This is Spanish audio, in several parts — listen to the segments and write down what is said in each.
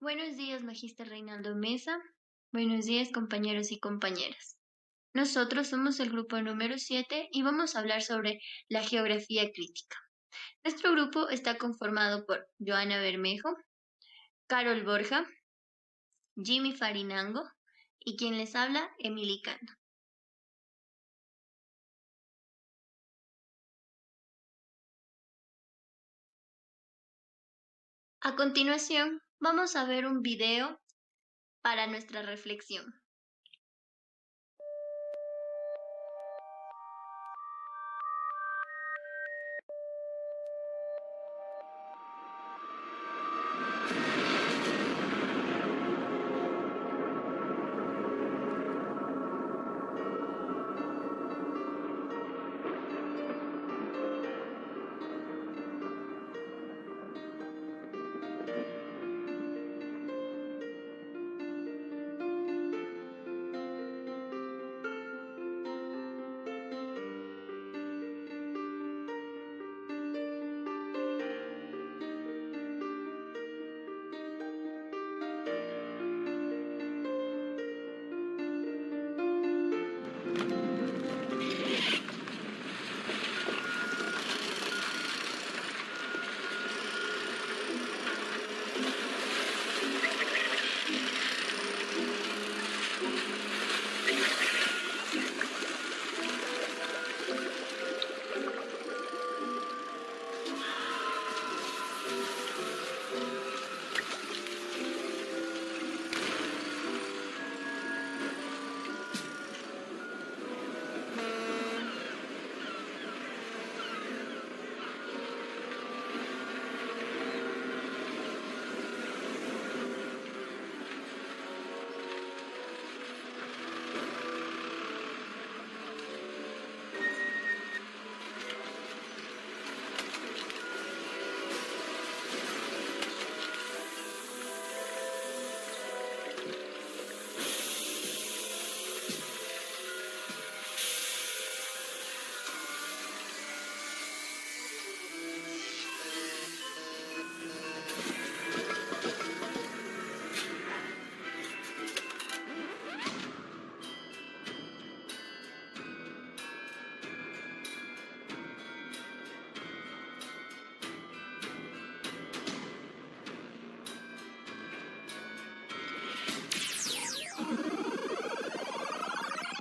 Buenos días, Magíster Reinaldo Mesa. Buenos días, compañeros y compañeras. Nosotros somos el grupo número 7 y vamos a hablar sobre la geografía crítica. Nuestro grupo está conformado por Joana Bermejo, Carol Borja, Jimmy Farinango y quien les habla, Emily Cano. A continuación, vamos a ver un video para nuestra reflexión.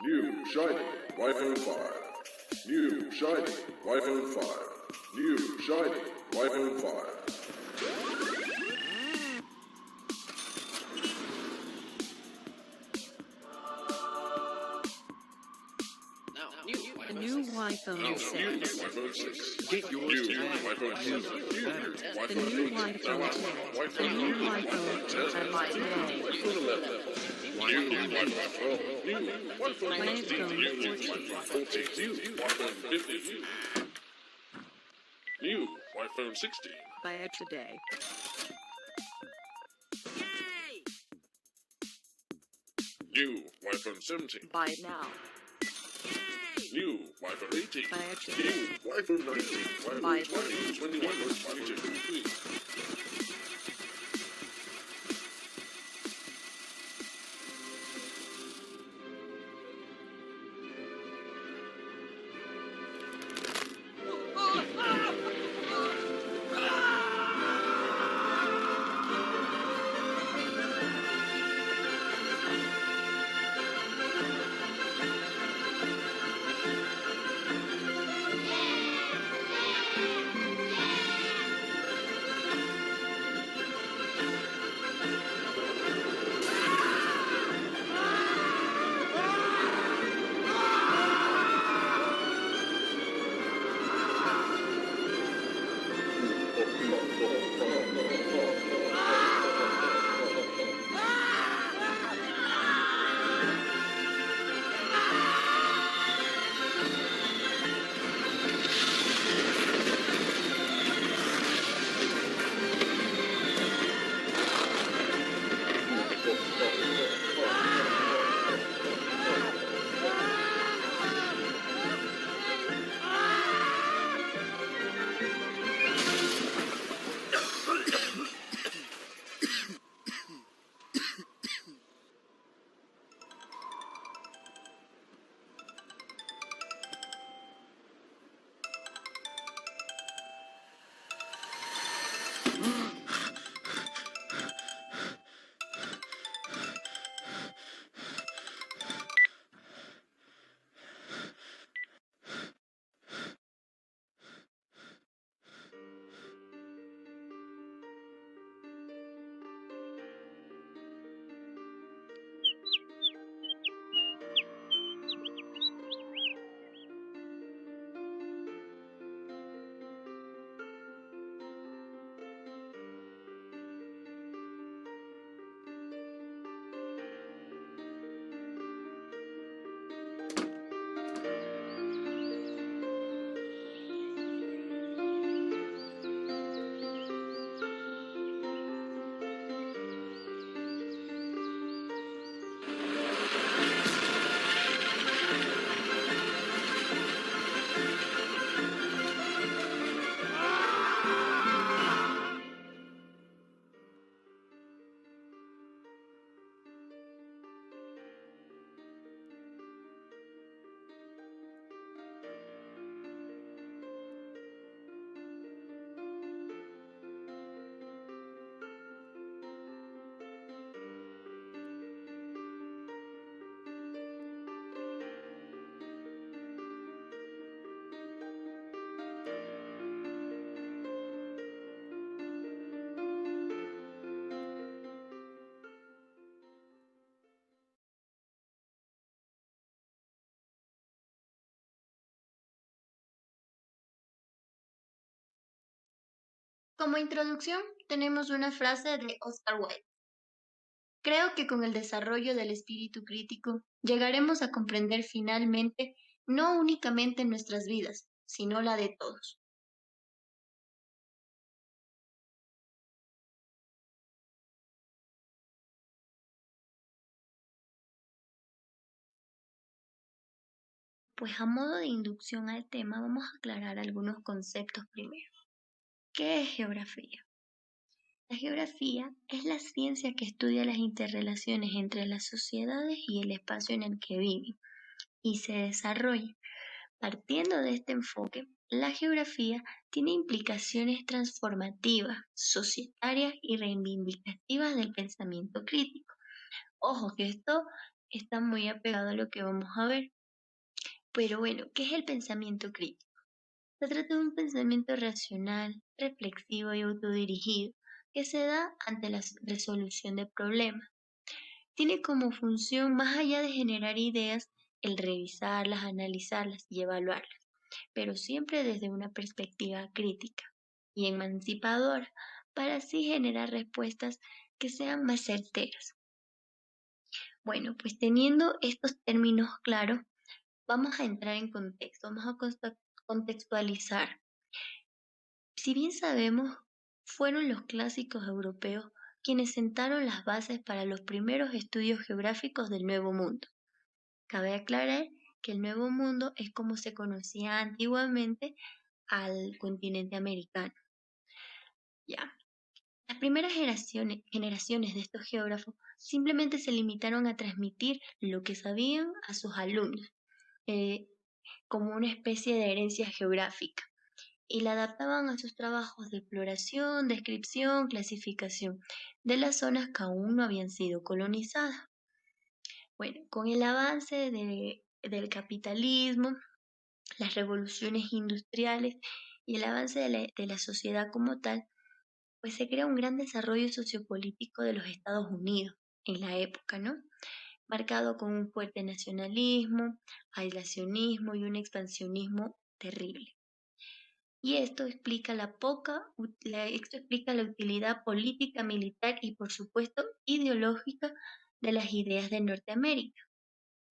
New shiny iPhone 5. New shiny iPhone 5. New shiny iPhone 5. The new iPhone 6. Get yours today. The new iPhone 10. The new iPhone 10. Buy today. New iPhone 16. Buy it today. New iPhone 17. Buy it now. New iPhone 18. Buy it today. New iPhone 19. Buy it 20, 21, 22. Como introducción, tenemos una frase de Oscar Wilde. Creo que con el desarrollo del espíritu crítico llegaremos a comprender finalmente no únicamente nuestras vidas, sino la de todos. Pues a modo de inducción al tema vamos a aclarar algunos conceptos primero. ¿Qué es geografía? La geografía es la ciencia que estudia las interrelaciones entre las sociedades y el espacio en el que viven y se desarrolla. Partiendo de este enfoque, la geografía tiene implicaciones transformativas, societarias y reivindicativas del pensamiento crítico. Ojo que esto está muy apegado a lo que vamos a ver. Pero bueno, ¿qué es el pensamiento crítico? Se trata de un pensamiento racional, reflexivo y autodirigido que se da ante la resolución de problemas. Tiene como función, más allá de generar ideas, el revisarlas, analizarlas y evaluarlas, pero siempre desde una perspectiva crítica y emancipadora, para así generar respuestas que sean más certeras. Bueno, pues teniendo estos términos claros, vamos a entrar en contexto, vamos a contextualizar. Si bien sabemos, fueron los clásicos europeos quienes sentaron las bases para los primeros estudios geográficos del Nuevo Mundo. Cabe aclarar que el Nuevo Mundo es como se conocía antiguamente al continente americano. Ya. Las primeras generaciones de estos geógrafos simplemente se limitaron a transmitir lo que sabían a sus alumnos, eh, como una especie de herencia geográfica, y la adaptaban a sus trabajos de exploración, descripción, clasificación de las zonas que aún no habían sido colonizadas. Bueno, con el avance del capitalismo, las revoluciones industriales y el avance de la sociedad como tal, pues se crea un gran desarrollo sociopolítico de los Estados Unidos en la época, ¿no? Marcado con un fuerte nacionalismo, aislacionismo y un expansionismo terrible. Y esto explica la utilidad política, militar y, por supuesto, ideológica de las ideas de Norteamérica,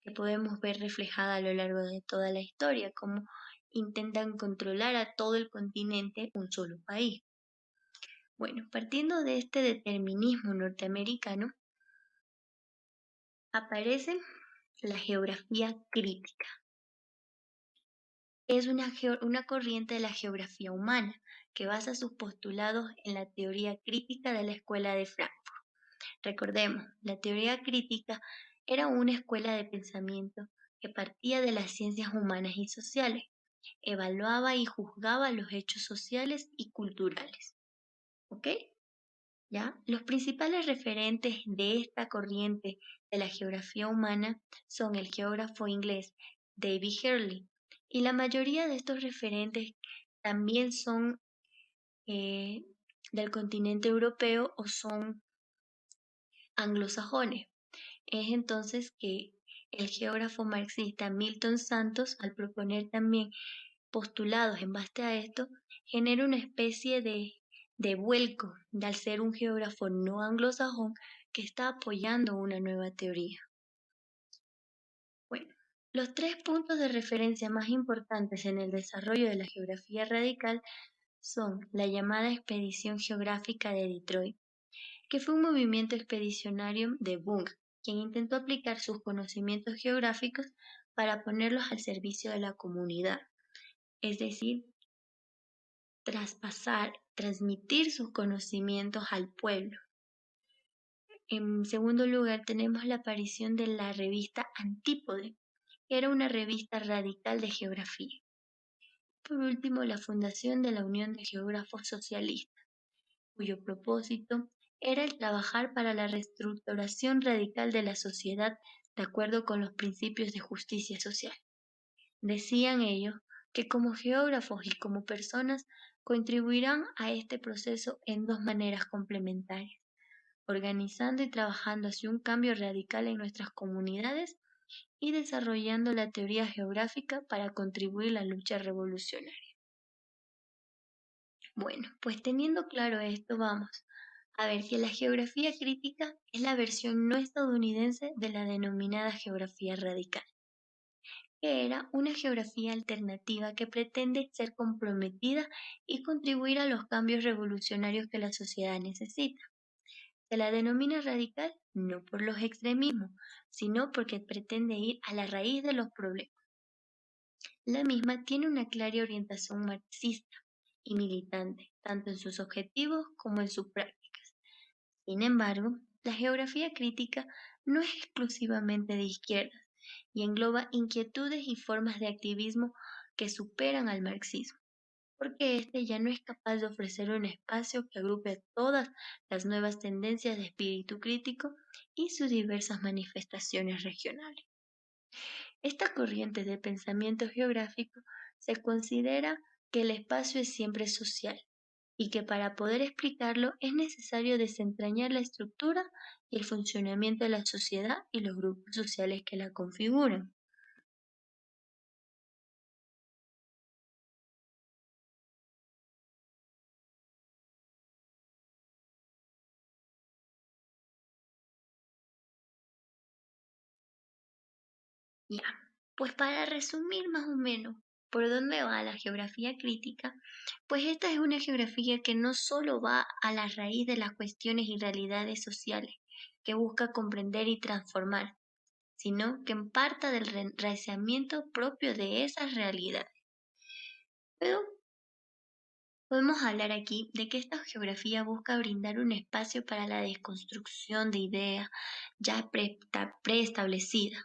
que podemos ver reflejada a lo largo de toda la historia, como intentan controlar a todo el continente un solo país. Bueno, partiendo de este determinismo norteamericano, aparece la geografía crítica. Es una corriente de la geografía humana que basa sus postulados en la teoría crítica de la Escuela de Frankfurt. Recordemos, la teoría crítica era una escuela de pensamiento que partía de las ciencias humanas y sociales, evaluaba y juzgaba los hechos sociales y culturales. ¿Ok? ¿Ya? Los principales referentes de esta corriente de la geografía humana son el geógrafo inglés David Hurley, y la mayoría de estos referentes también son eh, del continente europeo o son anglosajones. Es entonces que el geógrafo marxista Milton Santos, al proponer también postulados en base a esto, genera una especie de vuelco, de al ser un geógrafo no anglosajón que está apoyando una nueva teoría. Bueno, los tres puntos de referencia más importantes en el desarrollo de la geografía radical son la llamada Expedición Geográfica de Detroit, que fue un movimiento expedicionario de Bunge, quien intentó aplicar sus conocimientos geográficos para ponerlos al servicio de la comunidad, es decir, transmitir sus conocimientos al pueblo. En segundo lugar, tenemos la aparición de la revista Antípode, que era una revista radical de geografía. Por último, la fundación de la Unión de Geógrafos Socialistas, cuyo propósito era el trabajar para la reestructuración radical de la sociedad de acuerdo con los principios de justicia social. Decían ellos que como geógrafos y como personas contribuirán a este proceso en dos maneras complementarias: organizando y trabajando hacia un cambio radical en nuestras comunidades y desarrollando la teoría geográfica para contribuir a la lucha revolucionaria. Bueno, pues teniendo claro esto, vamos a ver que la geografía crítica es la versión no estadounidense de la denominada geografía radical, que era una geografía alternativa que pretende ser comprometida y contribuir a los cambios revolucionarios que la sociedad necesita. Se la denomina radical no por los extremismos, sino porque pretende ir a la raíz de los problemas. La misma tiene una clara orientación marxista y militante, tanto en sus objetivos como en sus prácticas. Sin embargo, la geografía crítica no es exclusivamente de izquierdas y engloba inquietudes y formas de activismo que superan al marxismo, porque éste ya no es capaz de ofrecer un espacio que agrupe a todas las nuevas tendencias de espíritu crítico y sus diversas manifestaciones regionales. Esta corriente de pensamiento geográfico se considera que el espacio es siempre social y que para poder explicarlo es necesario desentrañar la estructura y el funcionamiento de la sociedad y los grupos sociales que la configuran. Ya, pues para resumir más o menos por dónde va la geografía crítica, pues esta es una geografía que no solo va a la raíz de las cuestiones y realidades sociales, que busca comprender y transformar, sino que parta del enraizamiento propio de esas realidades. Luego podemos hablar aquí de que esta geografía busca brindar un espacio para la desconstrucción de ideas ya preestablecidas.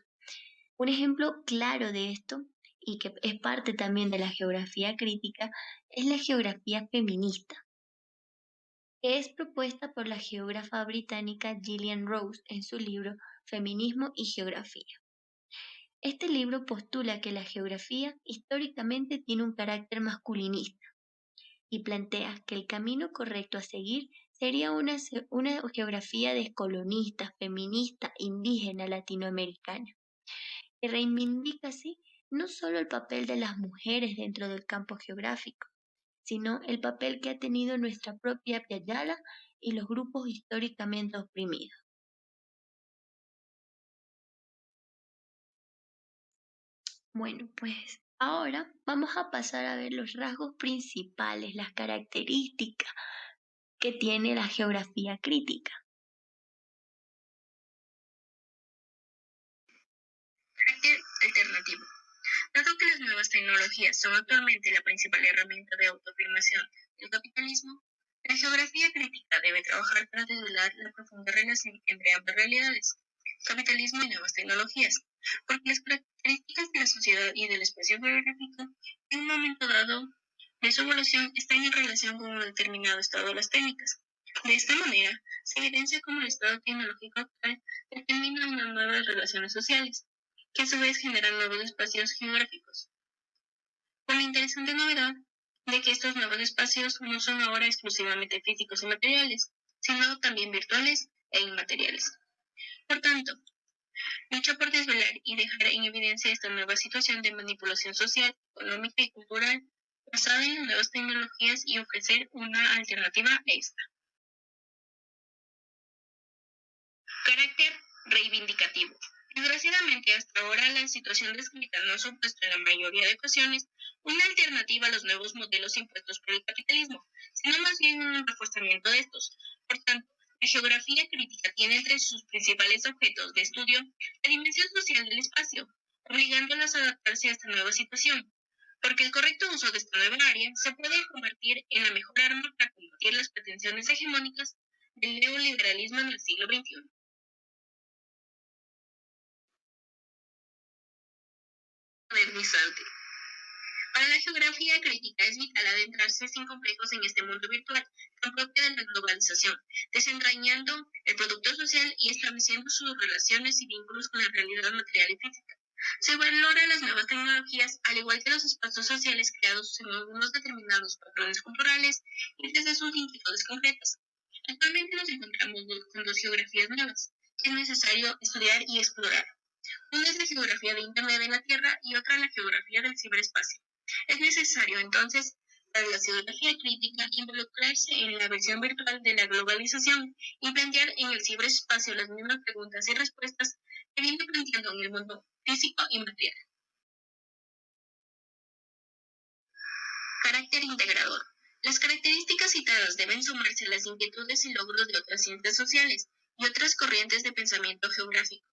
Un ejemplo claro de esto, y que es parte también de la geografía crítica, es la geografía feminista, que es propuesta por la geógrafa británica Gillian Rose en su libro Feminismo y Geografía. Este libro postula que la geografía históricamente tiene un carácter masculinista y plantea que el camino correcto a seguir sería una geografía descolonista, feminista, indígena, latinoamericana, que reivindica así no solo el papel de las mujeres dentro del campo geográfico, sino el papel que ha tenido nuestra propia Piayala y los grupos históricamente oprimidos. Bueno, pues ahora vamos a pasar a ver los rasgos principales, las características que tiene la geografía crítica. Carácter alternativo. Dado que las nuevas tecnologías son actualmente la principal herramienta de autoafirmación del capitalismo, la geografía crítica debe trabajar para desvelar la profunda relación entre ambas realidades, capitalismo y nuevas tecnologías, porque las características de la sociedad y del espacio geográfico en un momento dado de su evolución están en relación con un determinado estado de las técnicas. De esta manera, se evidencia cómo el estado tecnológico actual determina unas nuevas relaciones sociales, que a su vez generan nuevos espacios geográficos, con la interesante novedad de que estos nuevos espacios no son ahora exclusivamente físicos y materiales, sino también virtuales e inmateriales. Por tanto, lucha por desvelar y dejar en evidencia esta nueva situación de manipulación social, económica y cultural basada en las nuevas tecnologías y ofrecer una alternativa a esta. Carácter reivindicativo. Desgraciadamente, hasta ahora la situación descrita no ha supuesto en la mayoría de ocasiones una alternativa a los nuevos modelos impuestos por el capitalismo, sino más bien un reforzamiento de estos. Por tanto, la geografía crítica tiene entre sus principales objetos de estudio la dimensión social del espacio, obligándolas a adaptarse a esta nueva situación, porque el correcto uso de esta nueva área se puede convertir en la mejor arma para combatir las pretensiones hegemónicas del neoliberalismo en el siglo XXI. Modernizante. Para la geografía crítica es vital adentrarse sin complejos en este mundo virtual tan propio de la globalización, desentrañando el producto social y estableciendo sus relaciones y vínculos con la realidad material y física. Se valora las nuevas tecnologías, al igual que los espacios sociales creados según algunos determinados patrones culturales y desde sus inquietudes concretas. Actualmente nos encontramos con dos geografías nuevas que es necesario estudiar y explorar. Una es la geografía de Internet en la Tierra y otra la geografía del ciberespacio. Es necesario, entonces, para la geografía crítica involucrarse en la versión virtual de la globalización y plantear en el ciberespacio las mismas preguntas y respuestas que viene planteando en el mundo físico y material. Carácter integrador. Las características citadas deben sumarse a las inquietudes y logros de otras ciencias sociales y otras corrientes de pensamiento geográfico,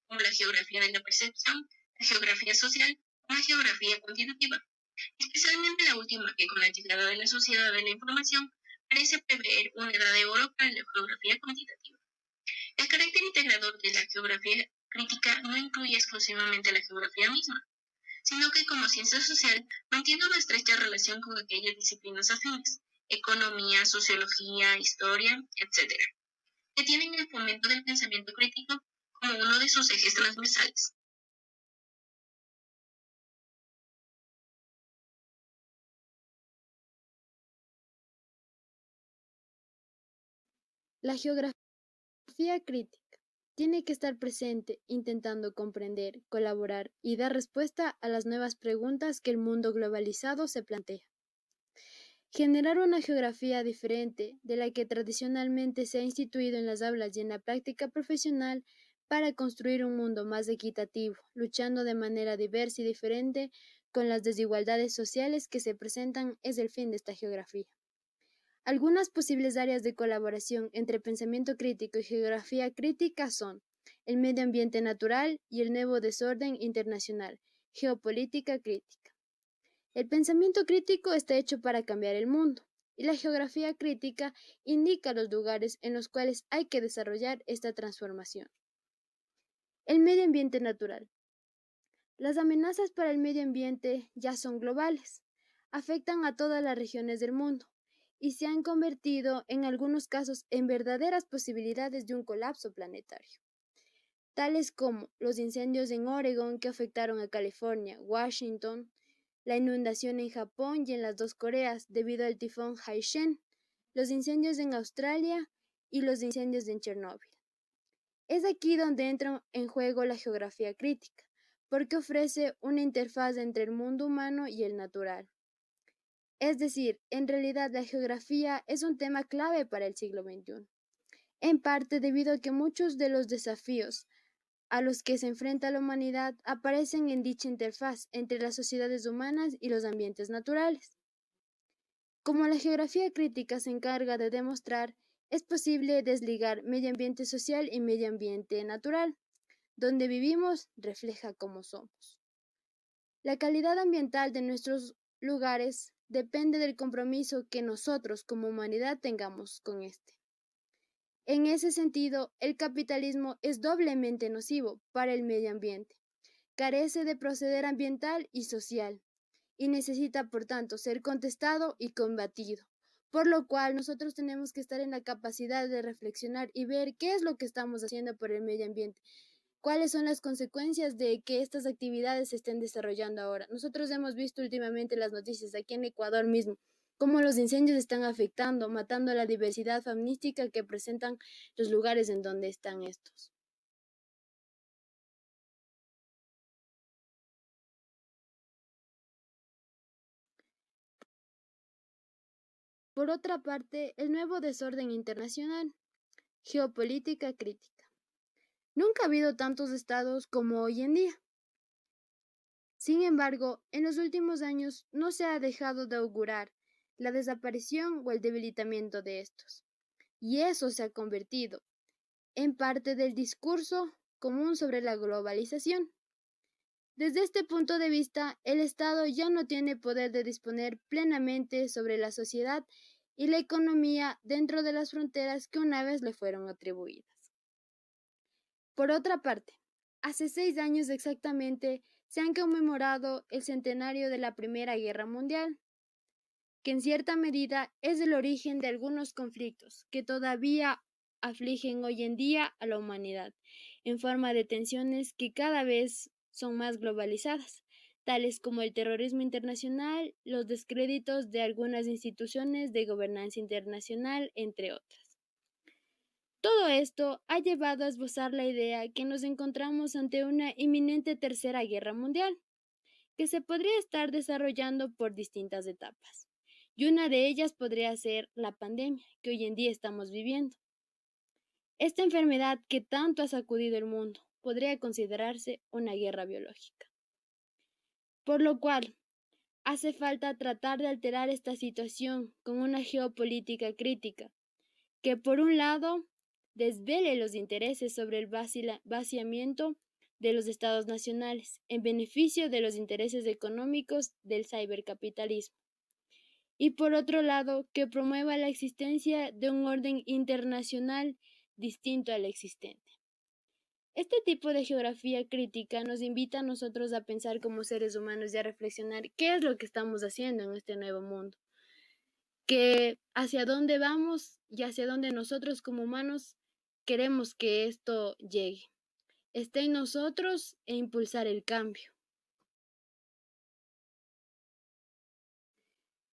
como la geografía de la percepción, la geografía social o la geografía cuantitativa, especialmente la última que con la llegada de la sociedad de la información parece prever una edad de oro para la geografía cuantitativa. El carácter integrador de la geografía crítica no incluye exclusivamente la geografía misma, sino que como ciencia social mantiene una estrecha relación con aquellas disciplinas afines, economía, sociología, historia, etc., que tienen el fomento del pensamiento crítico como uno de sus ejes transversales. La geografía crítica tiene que estar presente intentando comprender, colaborar y dar respuesta a las nuevas preguntas que el mundo globalizado se plantea. Generar una geografía diferente de la que tradicionalmente se ha instituido en las aulas y en la práctica profesional para construir un mundo más equitativo, luchando de manera diversa y diferente con las desigualdades sociales que se presentan es el fin de esta geografía. Algunas posibles áreas de colaboración entre pensamiento crítico y geografía crítica son el medio ambiente natural y el nuevo desorden internacional, geopolítica crítica. El pensamiento crítico está hecho para cambiar el mundo, y la geografía crítica indica los lugares en los cuales hay que desarrollar esta transformación. El medio ambiente natural. Las amenazas para el medio ambiente ya son globales, afectan a todas las regiones del mundo y se han convertido en algunos casos en verdaderas posibilidades de un colapso planetario, tales como los incendios en Oregón que afectaron a California, Washington, la inundación en Japón y en las dos Coreas debido al tifón Haishen, los incendios en Australia y los incendios en Chernóbil. Es aquí donde entra en juego la geografía crítica, porque ofrece una interfaz entre el mundo humano y el natural. Es decir, en realidad la geografía es un tema clave para el siglo XXI, en parte debido a que muchos de los desafíos a los que se enfrenta la humanidad aparecen en dicha interfaz entre las sociedades humanas y los ambientes naturales. Como la geografía crítica se encarga de demostrar, es posible desligar medio ambiente social y medio ambiente natural. Donde vivimos refleja cómo somos. La calidad ambiental de nuestros lugares depende del compromiso que nosotros como humanidad tengamos con este. En ese sentido, el capitalismo es doblemente nocivo para el medio ambiente, carece de proceder ambiental y social, y necesita, por tanto, ser contestado y combatido, por lo cual nosotros tenemos que estar en la capacidad de reflexionar y ver qué es lo que estamos haciendo por el medio ambiente, cuáles son las consecuencias de que estas actividades se estén desarrollando ahora. Nosotros hemos visto últimamente las noticias aquí en Ecuador mismo, cómo los incendios están afectando, matando la diversidad faunística que presentan los lugares en donde están estos. Por otra parte, el nuevo desorden internacional, geopolítica crítica. Nunca ha habido tantos estados como hoy en día. Sin embargo, en los últimos años no se ha dejado de augurar la desaparición o el debilitamiento de estos, y eso se ha convertido en parte del discurso común sobre la globalización. Desde este punto de vista, el Estado ya no tiene poder de disponer plenamente sobre la sociedad y la economía dentro de las fronteras que una vez le fueron atribuidas. Por otra parte, hace 6 años exactamente se han conmemorado el centenario de la Primera Guerra Mundial, que en cierta medida es el origen de algunos conflictos que todavía afligen hoy en día a la humanidad, en forma de tensiones que cada vez son más globalizadas, tales como el terrorismo internacional, los descréditos de algunas instituciones de gobernanza internacional, entre otras. Todo esto ha llevado a esbozar la idea que nos encontramos ante una inminente tercera guerra mundial, que se podría estar desarrollando por distintas etapas, y una de ellas podría ser la pandemia que hoy en día estamos viviendo. Esta enfermedad que tanto ha sacudido el mundo podría considerarse una guerra biológica, por lo cual hace falta tratar de alterar esta situación con una geopolítica crítica, que por un lado desvele los intereses sobre el vaciamiento de los estados nacionales en beneficio de los intereses económicos del cibercapitalismo, y por otro lado que promueva la existencia de un orden internacional distinto al existente. Este tipo de geografía crítica nos invita a nosotros a pensar como seres humanos y a reflexionar qué es lo que estamos haciendo en este nuevo mundo, que hacia dónde vamos y hacia dónde nosotros como humanos queremos que esto llegue. Está en nosotros e impulsar el cambio.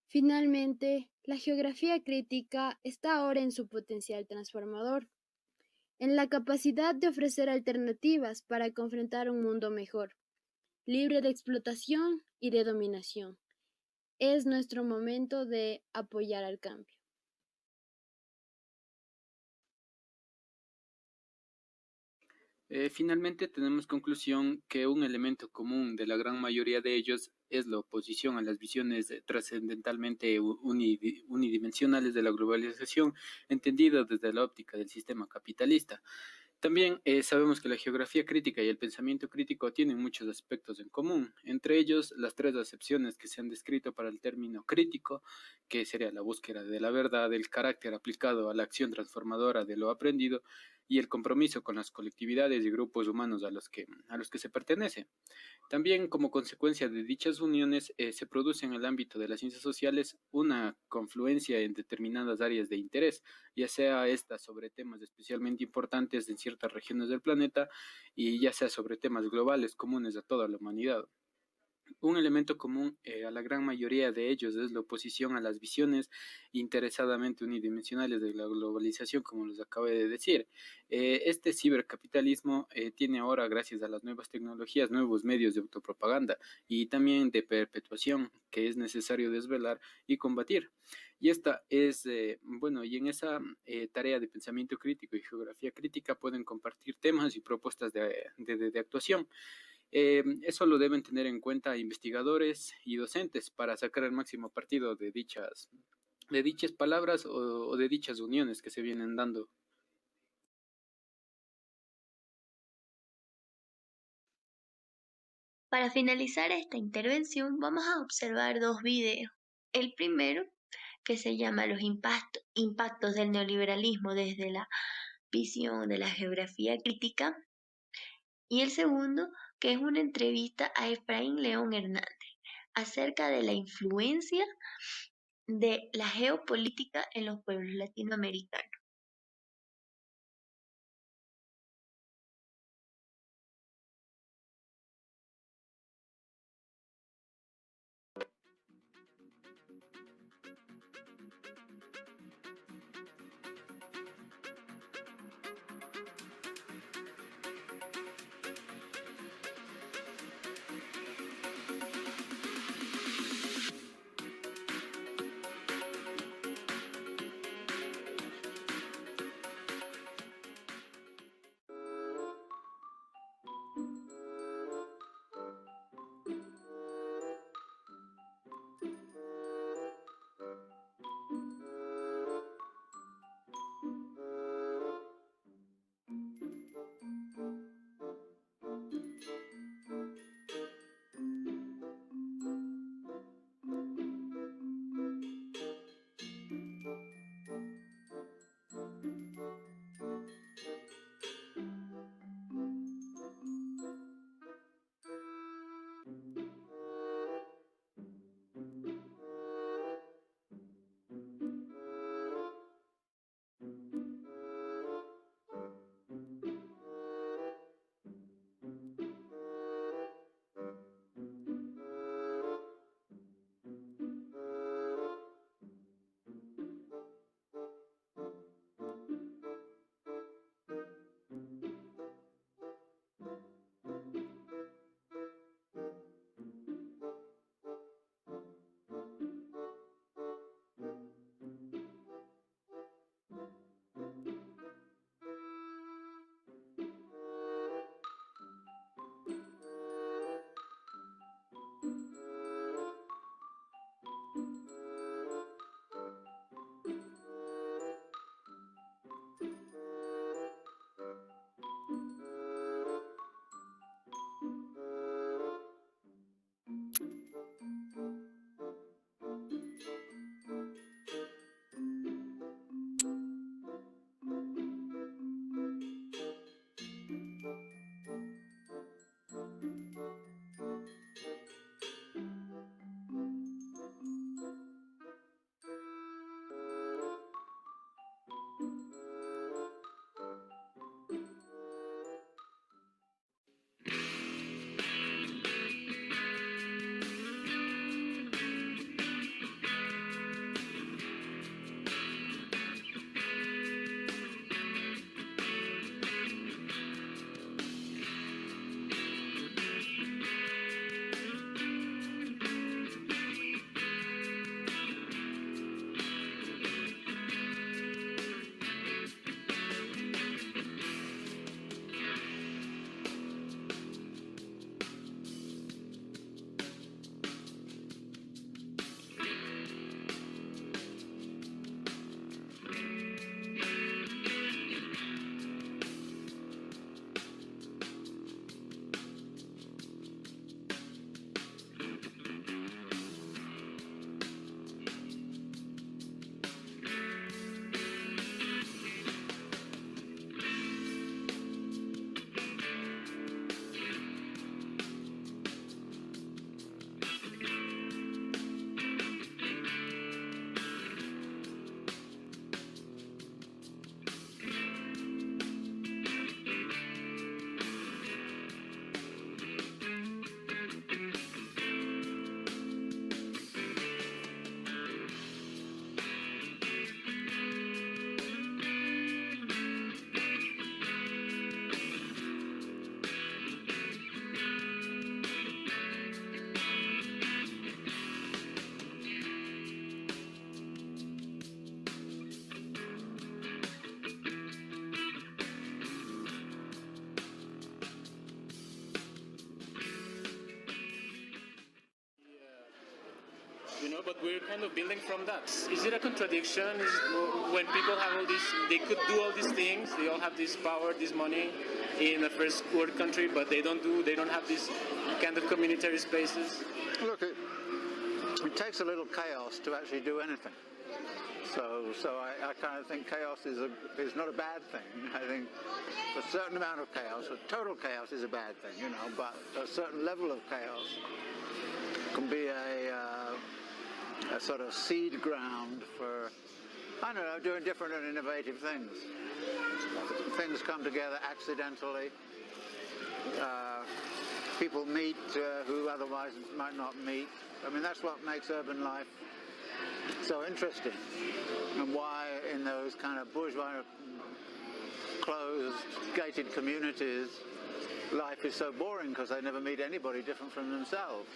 Finalmente, la geografía crítica está ahora en su potencial transformador, en la capacidad de ofrecer alternativas para confrontar un mundo mejor, libre de explotación y de dominación. Es nuestro momento de apoyar al cambio. Finalmente, tenemos conclusión que un elemento común de la gran mayoría de ellos es la oposición a las visiones trascendentalmente unidimensionales de la globalización, entendida desde la óptica del sistema capitalista. También sabemos que la geografía crítica y el pensamiento crítico tienen muchos aspectos en común, entre ellos las tres acepciones que se han descrito para el término crítico, que sería la búsqueda de la verdad, el carácter aplicado a la acción transformadora de lo aprendido y el compromiso con las colectividades y grupos humanos a los que se pertenece. También como consecuencia de dichas uniones se produce en el ámbito de las ciencias sociales una confluencia en determinadas áreas de interés, ya sea esta sobre temas especialmente importantes en ciertas regiones del planeta y ya sea sobre temas globales comunes a toda la humanidad. Un elemento común a la gran mayoría de ellos es la oposición a las visiones interesadamente unidimensionales de la globalización, como les acabo de decir. Este cibercapitalismo tiene ahora, gracias a las nuevas tecnologías, nuevos medios de autopropaganda y también de perpetuación que es necesario desvelar y combatir. Y esta es, y en esa tarea de pensamiento crítico y geografía crítica pueden compartir temas y propuestas de actuación. Eso lo deben tener en cuenta investigadores y docentes para sacar el máximo partido de dichas palabras o de dichas uniones que se vienen dando. Para finalizar esta intervención vamos a observar dos videos. El primero, que se llama Los impactos del neoliberalismo desde la visión de la geografía crítica, y el segundo, que es una entrevista a Efraín León Hernández acerca de la influencia de la geopolítica en los pueblos latinoamericanos. know, but we're kind of building from that. Is it a contradiction? Is when people have all this, they could do all these things, they all have this power, this money in a first world country, but they don't have these kind of communitary spaces? Look, it takes a little chaos to actually do anything. So I kind of think chaos is not a bad thing. I think a certain amount of chaos, total chaos is a bad thing, you know, but a certain level of chaos can be a sort of seed ground for, I don't know, doing different and innovative things. Things come together accidentally. People meet who otherwise might not meet. I mean, that's what makes urban life so interesting, and why in those kind of bourgeois, closed, gated communities, life is so boring, because they never meet anybody different from themselves.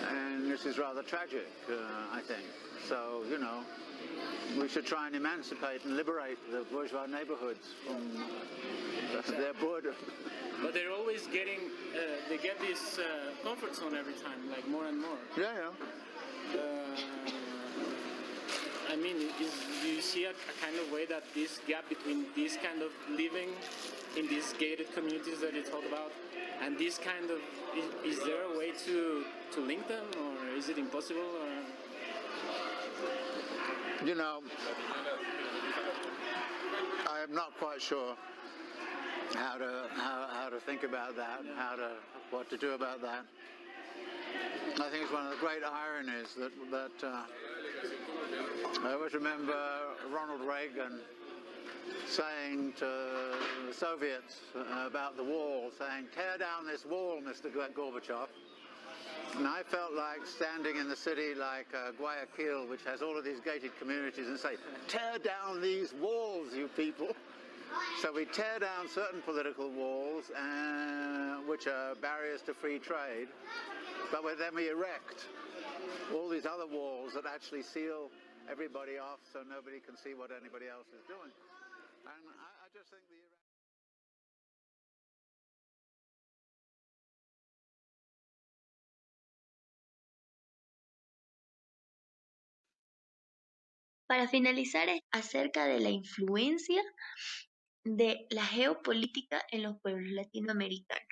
And this is rather tragic, I think. So, you know, we should try and emancipate and liberate the bourgeois neighborhoods from their boredom. But they're always getting, they get this comfort zone every time, like more and more. Yeah. I mean, do you see a kind of way that this gap between this kind of living in these gated communities that you talk about and this kind of, is there a way to link them, or is it impossible? Or? You know, I am not quite sure how to think about that, what to do about that. I think it's one of the great ironies that I always remember Ronald Reagan saying to the Soviets about the wall, saying, "Tear down this wall, Mr. Gorbachev." And I felt like standing in the city like Guayaquil, which has all of these gated communities, and say, "Tear down these walls, you people." So we tear down certain political walls, which are barriers to free trade, but then we erect all these other walls that actually seal everybody off, so nobody can see what anybody else is doing. And I just think Para finalizar, es acerca de la influencia de la geopolítica en los pueblos latinoamericanos.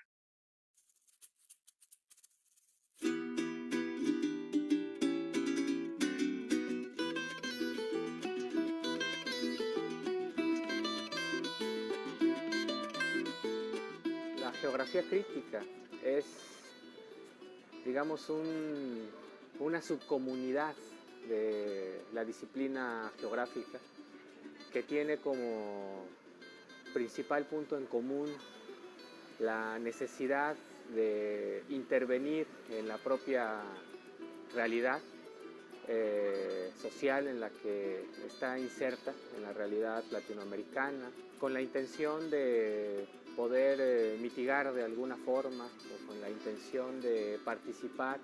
La geografía crítica es, digamos, una subcomunidad de la disciplina geográfica que tiene como principal punto en común la necesidad de intervenir en la propia realidad social en la que está inserta, en la realidad latinoamericana, con la intención de poder mitigar de alguna forma, o con la intención de participar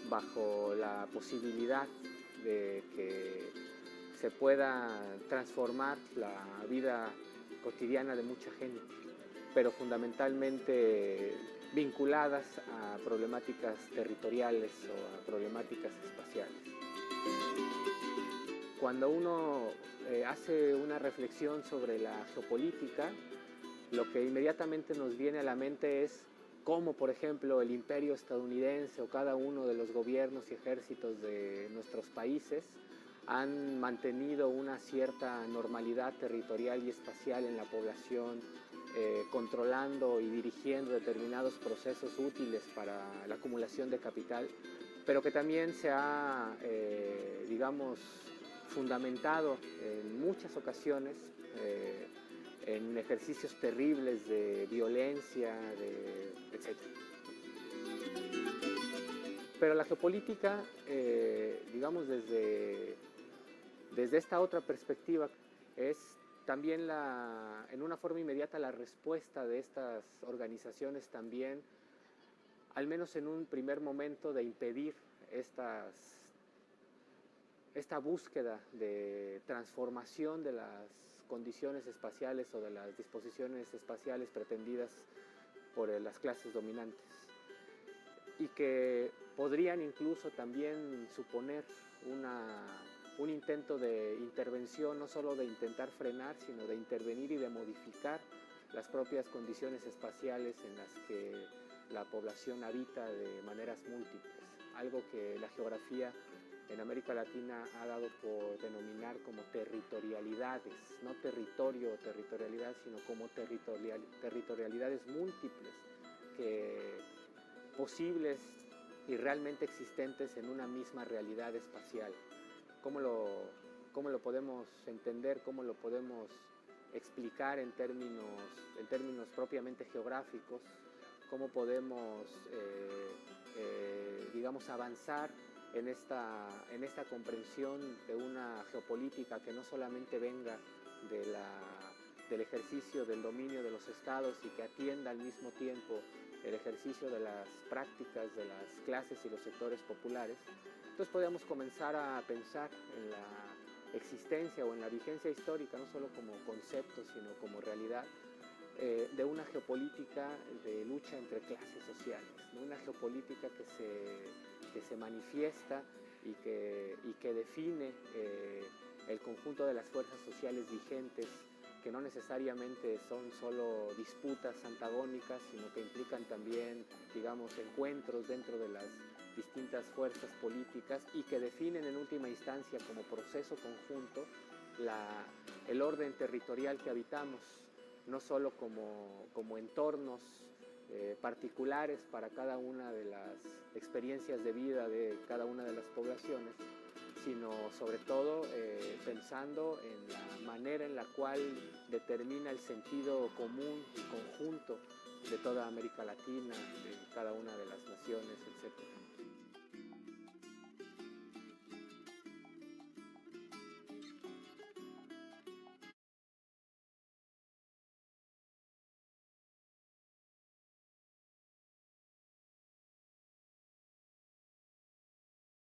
bajo la posibilidad de que se pueda transformar la vida cotidiana de mucha gente, pero fundamentalmente vinculadas a problemáticas territoriales o a problemáticas espaciales. Cuando uno hace una reflexión sobre la geopolítica, lo que inmediatamente nos viene a la mente es cómo, por ejemplo, el imperio estadounidense o cada uno de los gobiernos y ejércitos de nuestros países han mantenido una cierta normalidad territorial y espacial en la población, controlando y dirigiendo determinados procesos útiles para la acumulación de capital, pero que también se ha, digamos, fundamentado en muchas ocasiones en ejercicios terribles de violencia, etc. Pero la geopolítica, digamos, desde esta otra perspectiva, es también en una forma inmediata la respuesta de estas organizaciones también, al menos en un primer momento, de impedir esta búsqueda de transformación de las condiciones espaciales o de las disposiciones espaciales pretendidas por las clases dominantes. y que podrían incluso también suponer un intento de intervención, no solo de intentar frenar, sino de intervenir y de modificar las propias condiciones espaciales en las que la población habita de maneras múltiples, algo que la geografía en América Latina ha dado por denominar como territorialidades, no territorio o territorialidad, sino como territorialidades múltiples, posibles y realmente existentes en una misma realidad espacial. ¿Cómo lo podemos entender? ¿Cómo lo podemos explicar en términos propiamente geográficos? ¿Cómo podemos, digamos, avanzar en esta comprensión de una geopolítica que no solamente venga del ejercicio del dominio de los estados y que atienda al mismo tiempo el ejercicio de las prácticas de las clases y los sectores populares? Entonces podemos comenzar a pensar en la existencia o en la vigencia histórica, no solo como concepto, sino como realidad, de una geopolítica de lucha entre clases sociales, de una geopolítica que se manifiesta y que define el conjunto de las fuerzas sociales vigentes, que no necesariamente son solo disputas antagónicas, sino que implican también, digamos, encuentros dentro de las distintas fuerzas políticas y que definen en última instancia como proceso conjunto el orden territorial que habitamos, no solo como entornos particulares para cada una de las experiencias de vida de cada una de las poblaciones, sino sobre todo pensando en la manera en la cual determina el sentido común y conjunto de toda América Latina, de cada una de las naciones, etc.